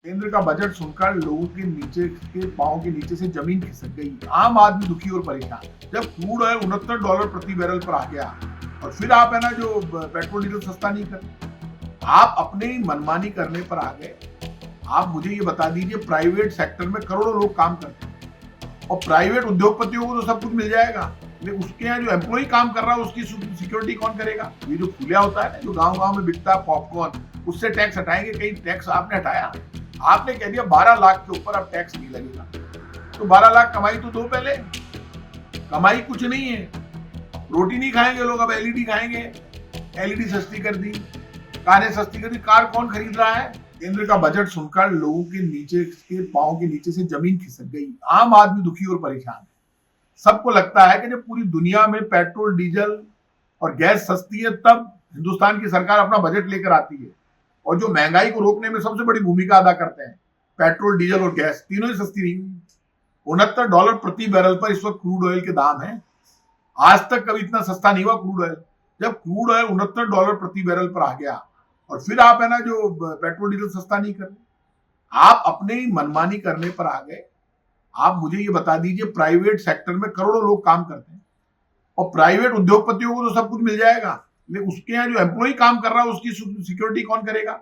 केंद्र का बजट सुनकर लोगों के नीचे के पांव के नीचे से जमीन खिसक गई। आम आदमी दुखी और परेशान। जब क्रूड ऑयल $69 प्रति बैरल पर आ गया और फिर आप है ना जो पेट्रोल डीजल सस्ता नहीं कर, आप अपने ही मनमानी करने पर आ गए। आप मुझे ये बता दीजिए, प्राइवेट सेक्टर में करोड़ों लोग काम करते हैं और प्राइवेट उद्योगपतियों को तो सब कुछ मिल जाएगा, लेकिन उसके यहाँ जो एम्प्लॉय काम कर रहा है उसकी सिक्योरिटी कौन करेगा? ये जो फूलिया होता है ना, जो गांव गांव में बिकता है पॉपकॉर्न, उससे टैक्स हटाएंगे। कहीं टैक्स आपने हटाया? आपने कह दिया 12 लाख के ऊपर अब टैक्स नहीं लगेगा। तो 12 लाख कमाई तो दो पहले। कमाई कुछ नहीं है। रोटी नहीं खाएंगे लोग, अब एलईडी खाएंगे। एलईडी सस्ती कर दी, कारें सस्ती कर दी। कार कौन खरीद रहा है? केंद्र का बजट सुनकर लोगों के नीचे के पांव के नीचे से जमीन खिसक गई। आम आदमी दुखी और परेशान है। सबको लगता है कि जब पूरी दुनिया में पेट्रोल डीजल और गैस सस्ती है तब हिंदुस्तान की सरकार अपना बजट लेकर आती है, और जो महंगाई को रोकने में सबसे बड़ी भूमिका अदा करते हैं, पेट्रोल डीजल और गैस, तीनों ही सस्ती नहीं हुई। $69 प्रति बैरल पर इस वक्त क्रूड ऑयल के दाम है। आज तक कभी इतना सस्ता नहीं हुआ क्रूड ऑयल। जब क्रूड ऑयल $69 प्रति बैरल पर आ गया और फिर आप है ना जो पेट्रोल डीजल सस्ता नहीं कर, आप अपने ही मनमानी करने पर आ गए। आप मुझे ये बता दीजिए, प्राइवेट सेक्टर में करोड़ों लोग काम करते हैं और प्राइवेट उद्योगपतियों को तो सब कुछ मिल जाएगा, लेकिन उसके यहाँ जो एम्प्लॉय काम कर रहा है उसकी सिक्योरिटी कौन करेगा?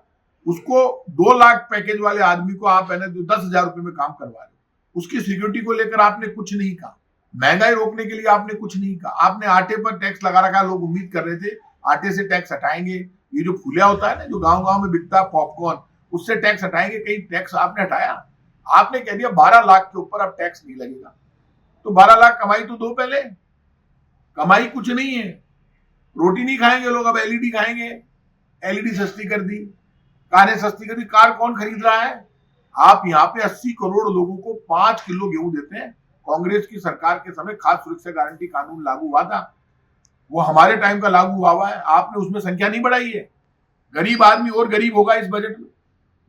उसको 2 लाख पैकेज वाले आदमी को आप है ना 10,000 रुपए में काम करवा रहे हो, उसकी सिक्योरिटी को लेकर आपने कुछ नहीं कहा। महंगाई रोकने के लिए आपने कुछ नहीं कहा। आपने आटे पर टैक्स लगा रखा। लोग उम्मीद कर रहे थे आटे से टैक्स हटाएंगे। ये जो फूलिया होता है ना, जो गांव गांव में बिकता है पॉपकॉर्न, उससे टैक्स हटाएंगे। कहीं टैक्स आपने हटाया? आपने कह दिया 12 लाख के ऊपर अब टैक्स नहीं लगेगा। तो 12 लाख कमाई तो दो पहले। कमाई कुछ नहीं है। रोटी नहीं खाएंगे लोग, अब एलईडी खाएंगे। एलईडी सस्ती कर दी, कारें सस्ती कर दी। कार कौन खरीद रहा है? आप यहाँ पे 80 करोड़ लोगों को 5 किलो गेहूं देते हैं। कांग्रेस की सरकार के समय खाद्य सुरक्षा गारंटी कानून लागू हुआ था, वो हमारे टाइम का लागू हुआ है। आपने उसमें संख्या नहीं बढ़ाई है। गरीब आदमी और गरीब होगा इस बजट में,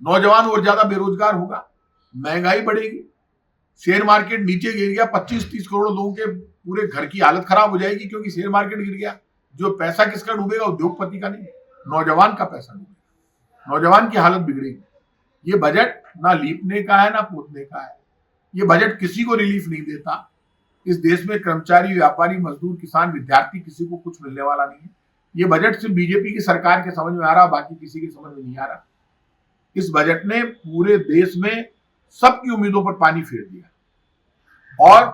नौजवान और ज्यादा बेरोजगार होगा, महंगाई बढ़ेगी, शेयर मार्केट नीचे गिर गया। 25-30 करोड़ लोगों के पूरे घर की हालत खराब हो जाएगी, क्योंकि शेयर मार्केट गिर गया। जो पैसा किसका डूबेगा? उद्योगपति का नहीं, नौजवान का पैसा डूबेगा। नौजवान की हालत बिगड़ेगी। ये बजट ना लीपने का है ना पोतने का है। ये बजट किसी को रिलीफ नहीं देता। इस देश में कर्मचारी, व्यापारी, मजदूर, किसान, विद्यार्थी, किसी को कुछ मिलने वाला नहीं है। ये बजट सिर्फ बीजेपी की सरकार के समझ में आ रहा, बाकी किसी के समझ में नहीं आ रहा। इस बजट ने पूरे देश में सबकी उम्मीदों पर पानी फेर दिया। और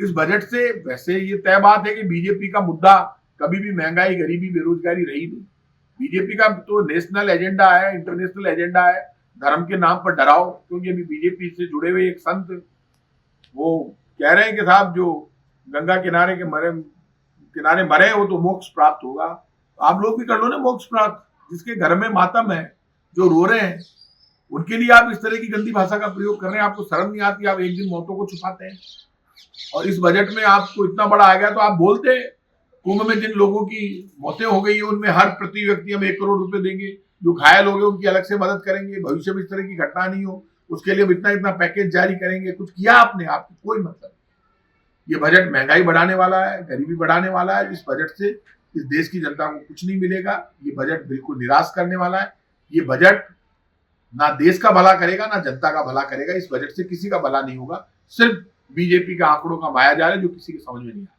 इस बजट से वैसे ये तय बात है कि बीजेपी का मुद्दा कभी भी महंगाई, गरीबी, बेरोजगारी रही नहीं। बीजेपी का तो नेशनल एजेंडा है, इंटरनेशनल एजेंडा है, धर्म के नाम पर डराओ। क्योंकि अभी बीजेपी से जुड़े हुए एक संत वो कह रहे हैं कि साहब जो गंगा किनारे मरे वो तो मोक्ष प्राप्त होगा। आप लोग भी कर लो ना मोक्ष प्राप्त। जिसके घर में मातम है, जो रो रहे हैं, उनके लिए आप इस तरह की गंदी भाषा का प्रयोग कर रहे हैं। आपको शर्म नहीं आती? आप एक दिन मौतों को छुपाते हैं और इस बजट में आपको इतना बड़ा आ गया तो आप बोलते कुंभ में जिन लोगों की मौतें हो गई है उनमें हर प्रति व्यक्ति हम 1 करोड़ रुपए देंगे, जो घायल हो गए उनकी अलग से मदद करेंगे, भविष्य में इस तरह की घटना नहीं हो उसके लिए इतना इतना पैकेज जारी करेंगे। कुछ किया आपने? आपको कोई मतलब। ये बजट महंगाई बढ़ाने वाला है, गरीबी बढ़ाने वाला है। इस बजट से इस देश की जनता को कुछ नहीं मिलेगा। ये बजट बिल्कुल निराश करने वाला है। ये बजट ना देश का भला करेगा ना जनता का भला करेगा। इस बजट से किसी का भला नहीं होगा। सिर्फ बीजेपी के आंकड़ों का मायाजाल है जो किसी के समझ में नहीं आता।